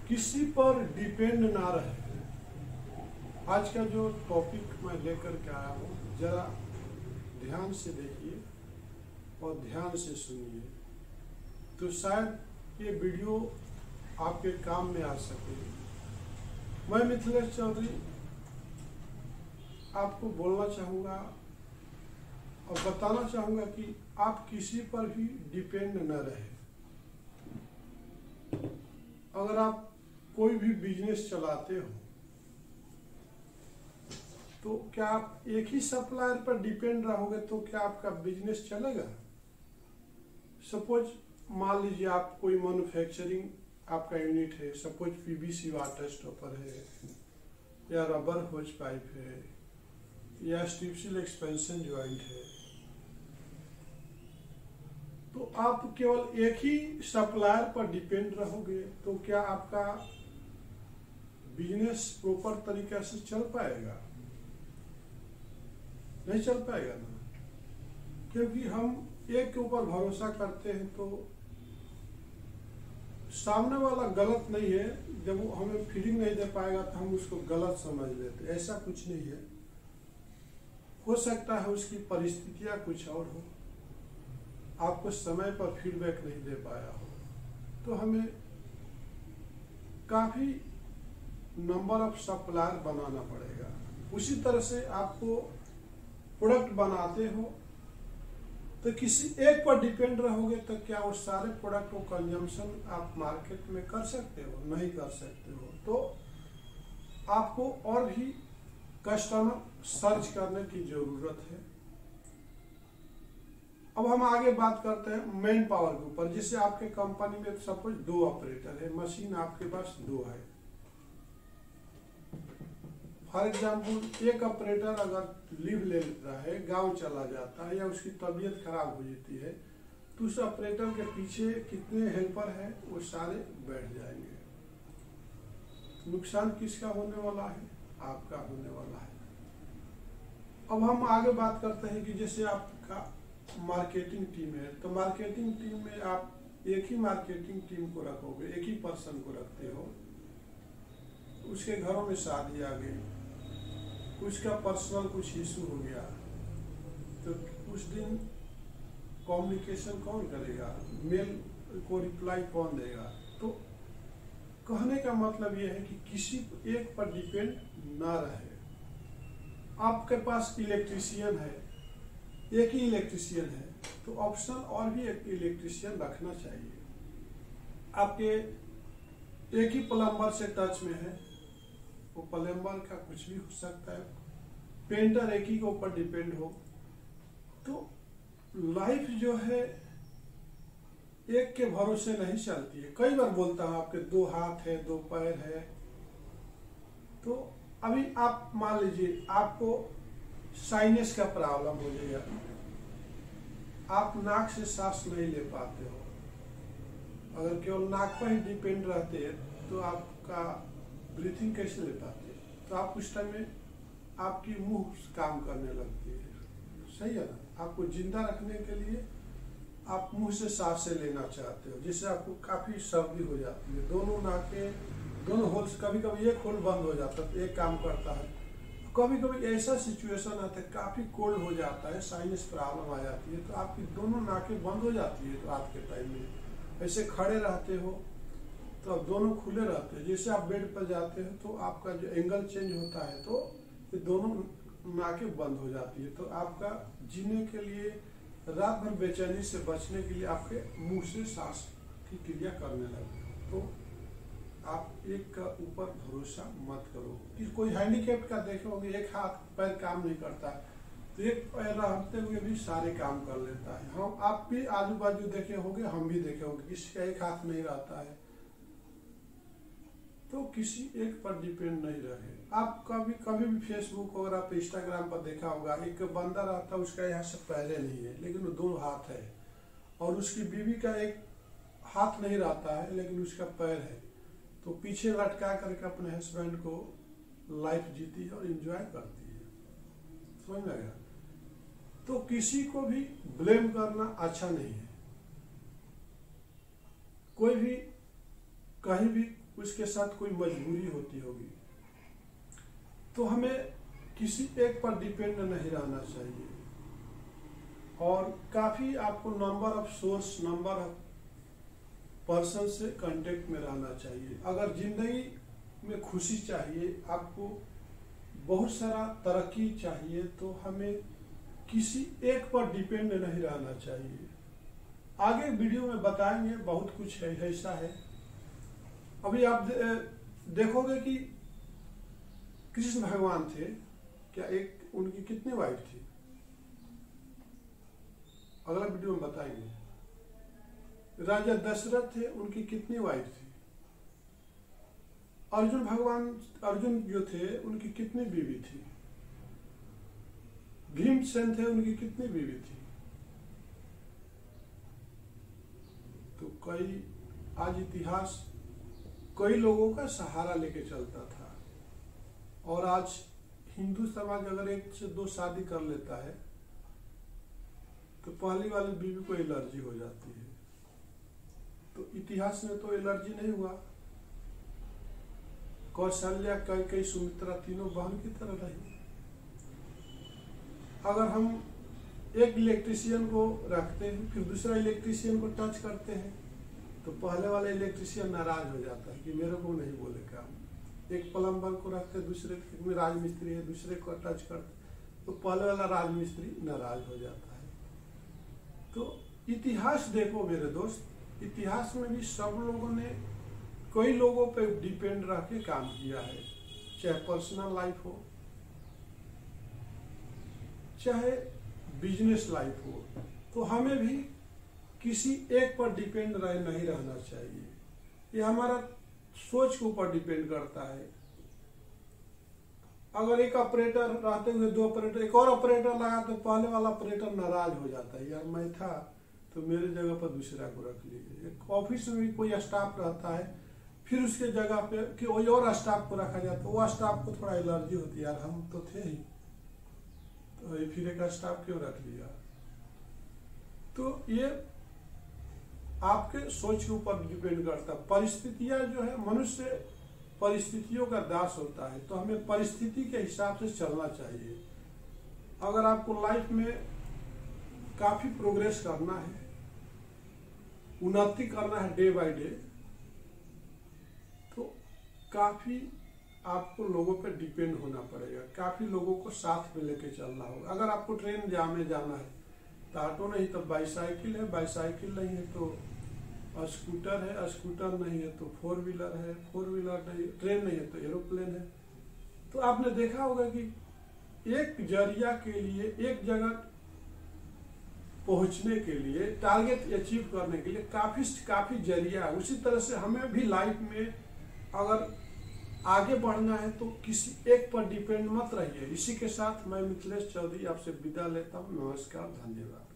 किसी पर डिपेंड ना रहे। आज का जो टॉपिक मैं लेकर के आया हूँ, जरा ध्यान से देखिए और ध्यान से सुनिए, तो शायद ये वीडियो आपके काम में आ सके। मैं मिथिलेश चौधरी आपको बोलना चाहूँगा और बताना चाहूँगा कि आप किसी पर भी डिपेंड न रहे। अगर आप कोई भी बिजनेस चलाते हो तो क्या आप एक ही सप्लायर पर डिपेंड रहोगे तो क्या आपका बिजनेस चलेगा? सपोज मान लीजिए आप कोई मैन्युफैक्चरिंग आपका यूनिट है, सपोज पीवीसी वाटर स्टॉपर है या रबर होज पाइप है या स्ट्रिप्सिल एक्सपेंशन जॉइंट है, तो आप केवल एक ही सप्लायर पर डिपेंड रहोगे तो क्या आपका बिजनेस प्रॉपर तरीके से चल पाएगा? नहीं चल पाएगा ना, क्योंकि हम एक के ऊपर भरोसा करते हैं तो सामने वाला गलत नहीं है, जब वो हमें फीलिंग नहीं दे पाएगा तो हम उसको गलत समझ लेते। ऐसा कुछ नहीं है, हो सकता है उसकी परिस्थितियां कुछ और हो, आपको समय पर फीडबैक नहीं दे पाया हो, तो हमें काफी नंबर ऑफ सप्लायर बनाना पड़ेगा। उसी तरह से आपको प्रोडक्ट बनाते हो तो किसी एक पर डिपेंड रहोगे तो क्या वो सारे प्रोडक्ट को कंजम्पशन आप मार्केट में कर सकते हो? नहीं कर सकते हो। तो आपको और भी कस्टमर सर्च करने की जरूरत है। अब हम आगे बात करते हैं मैन पावर के ऊपर। जिससे आपके कंपनी में सपोज 2 ऑपरेटर है, मशीन आपके पास 2 है। फॉर एग्जाम्पल एक ऑपरेटर अगर लीव ले लेता है, गांव चला जाता है या उसकी तबीयत खराब हो जाती है, तो उस ऑपरेटर के पीछे कितने हेल्पर हैं वो सारे बैठ जाएंगे। नुकसान किसका होने वाला है? आपका होने वाला है। अब हम आगे बात करते हैं कि जैसे आपका मार्केटिंग टीम है, तो मार्केटिंग टीम में आप एक ही मार्केटिंग टीम को रखोगे, एक ही पर्सन को रखते हो। उसके घरों में शादी आ गई, उसका पर्सनल कुछ इशू हो गया, तो उस दिन कम्युनिकेशन कौन करेगा? मेल को रिप्लाई कौन देगा? तो कहने का मतलब यह है कि किसी एक पर डिपेंड ना रहे। आपके पास इलेक्ट्रीशियन है, एक ही इलेक्ट्रीशियन है, तो ऑप्शन और भी एक इलेक्ट्रीशियन रखना चाहिए। आपके एक ही प्लम्बर से टच में है, वो प्लम्बर का कुछ भी हो सकता है। पेंटर एक ही के ऊपर डिपेंड हो, तो लाइफ जो है एक के भरोसे नहीं चलती है। कई बार बोलता हूं आपके 2 हाथ है, 2 पैर है, तो अभी आप मान लीजिए आपको साइनस का प्रॉब्लम हो जाएगा, आप नाक से सांस नहीं ले पाते हो। अगर केवल नाक पर ही डिपेंड रहते हैं तो आपका ब्रीथिंग कैसे ले पाते हैं? तो आप उस टाइम में आपकी मुंह काम करने लगती है, सही है ना? आपको जिंदा रखने के लिए आप मुंह से सांसें लेना चाहते हो, जिससे आपको काफी सर्दी हो जाती है। दोनों नाके, दोनों होल्स, कभी कभी एक होल बंद हो जाता है तो एक काम करता है। कभी कभी ऐसा सिचुएशन आता है काफी कोल्ड हो जाता है, साइनस प्रॉब्लम आ जाती है, तो आपकी दोनों नाकें बंद हो जाती है। तो रात के टाइम में ऐसे खड़े रहते हो तो अब दोनों खुले रहते हैं। जैसे आप बेड पर जाते हो तो आपका जो एंगल चेंज होता है तो ये दोनों नाकें बंद हो जाती है। तो आपका जीने के लिए, रात भर बेचैनी से बचने के लिए आपके मुंह से सांस की क्रिया करने लगते हो। तो आप एक का ऊपर भरोसा मत करो। कि कोई हैंडीकैप का देखे होंगे, एक हाथ पैर काम नहीं करता, तो एक पैर रहते हुए भी सारे काम कर लेता है। हम आप भी आजू बाजू देखे होंगे, हम भी देखे होंगे, किसी का एक हाथ नहीं रहता है। तो किसी एक पर डिपेंड नहीं रहे। आप कभी भी फेसबुक और आप इंस्टाग्राम पर देखा होगा, एक बंदा रहता है, उसका यहाँ से पैर नहीं है लेकिन वो 2 हाथ है, और उसकी बीवी का एक हाथ नहीं रहता है लेकिन उसका पैर है, तो पीछे लटका करके अपने हस्बैंड को लाइफ जीती है और एंजॉय करती है। समझ में आएगा? तो किसी को भी ब्लेम करना अच्छा नहीं है। कोई भी कहीं भी उसके साथ कोई मजबूरी होती होगी। तो हमें किसी एक पर डिपेंड नहीं रहना चाहिए और काफ़ी आपको number of source, number of person से कांटेक्ट में रहना चाहिए। अगर जिंदगी में खुशी चाहिए, आपको बहुत सारा तरक्की चाहिए, तो हमें किसी एक पर डिपेंड नहीं रहना चाहिए। आगे वीडियो में बताएंगे, बहुत कुछ है ऐसा है। अभी आप देखोगे कि कृष्ण भगवान थे, क्या एक उनकी कितनी वाइफ थी, अगला वीडियो में बताएंगे। राजा दशरथ थे, उनकी कितनी वाइफ थी। अर्जुन जो थे, उनकी कितनी बीवी थी। भीमसेन थे, उनकी कितनी बीवी थी। तो आज इतिहास कई लोगों का सहारा लेके चलता था और आज हिंदू समाज अगर 1 से 2 शादी कर लेता है तो पहली वाली बीवी को एलर्जी हो जाती है। तो इतिहास में तो एलर्जी नहीं हुआ। कौशल्या, कैकेयी, सुमित्रा तीनों बहन की तरह रही। अगर हम एक इलेक्ट्रीशियन को रखते हैं, फिर दूसरा इलेक्ट्रीशियन को टच करते हैं, तो पहले वाला इलेक्ट्रीशियन नाराज हो जाता है कि मेरे को नहीं बोले काम। एक प्लम्बर को रखते, दूसरे में राजमिस्त्री है, दूसरे को टच करते, तो पहले वाला राजमिस्त्री नाराज हो जाता है। तो इतिहास देखो मेरे दोस्त, इतिहास में भी सब लोगों ने कई लोगों पे डिपेंड रह के काम किया है, चाहे पर्सनल लाइफ हो, चाहे बिजनेस लाइफ हो। तो हमें भी किसी एक पर डिपेंड नहीं रहना चाहिए। ये हमारा सोच के ऊपर डिपेंड करता है। अगर एक ऑपरेटर रहते हुए 2 ऑपरेटर, एक और ऑपरेटर लगा तो पहले वाला ऑपरेटर नाराज हो जाता है, यार मैं था तो मेरे जगह पर दूसरा को रख लीजिए। एक ऑफिस में भी कोई स्टाफ रहता है, फिर उसके जगह पे कि कोई और स्टाफ को रखा जाता है, वो स्टाफ को थोड़ा एलर्जी होती है, यार हम तो थे ही, तो फिर एक स्टाफ क्यों रख लिया। तो ये आपके सोच के ऊपर डिपेंड करता है। परिस्थितियां जो है, मनुष्य परिस्थितियों का दास होता है, तो हमें परिस्थिति के हिसाब से चलना चाहिए। अगर आपको लाइफ में काफी प्रोग्रेस करना है, उन्नति करना है डे बाय डे, तो काफी आपको लोगों पर डिपेंड होना पड़ेगा, काफी लोगों को साथ में लेके चलना होगा। अगर आपको ट्रेन जाम में जाना है तो ऑटो नहीं तो बाईसाइकिल है, बाईसाइकिल नहीं है तो स्कूटर है, स्कूटर नहीं है तो 4 व्हीलर है, 4 व्हीलर नहीं, ट्रेन नहीं है तो एरोप्लेन है। तो आपने देखा होगा कि एक जरिया के लिए, एक जगह पहुंचने के लिए, टारगेट अचीव करने के लिए काफी जरिया है। उसी तरह से हमें भी लाइफ में अगर आगे बढ़ना है तो किसी एक पर डिपेंड मत रहिए। इसी के साथ मैं मिथिलेश चौधरी आपसे विदा लेता हूँ। नमस्कार, धन्यवाद।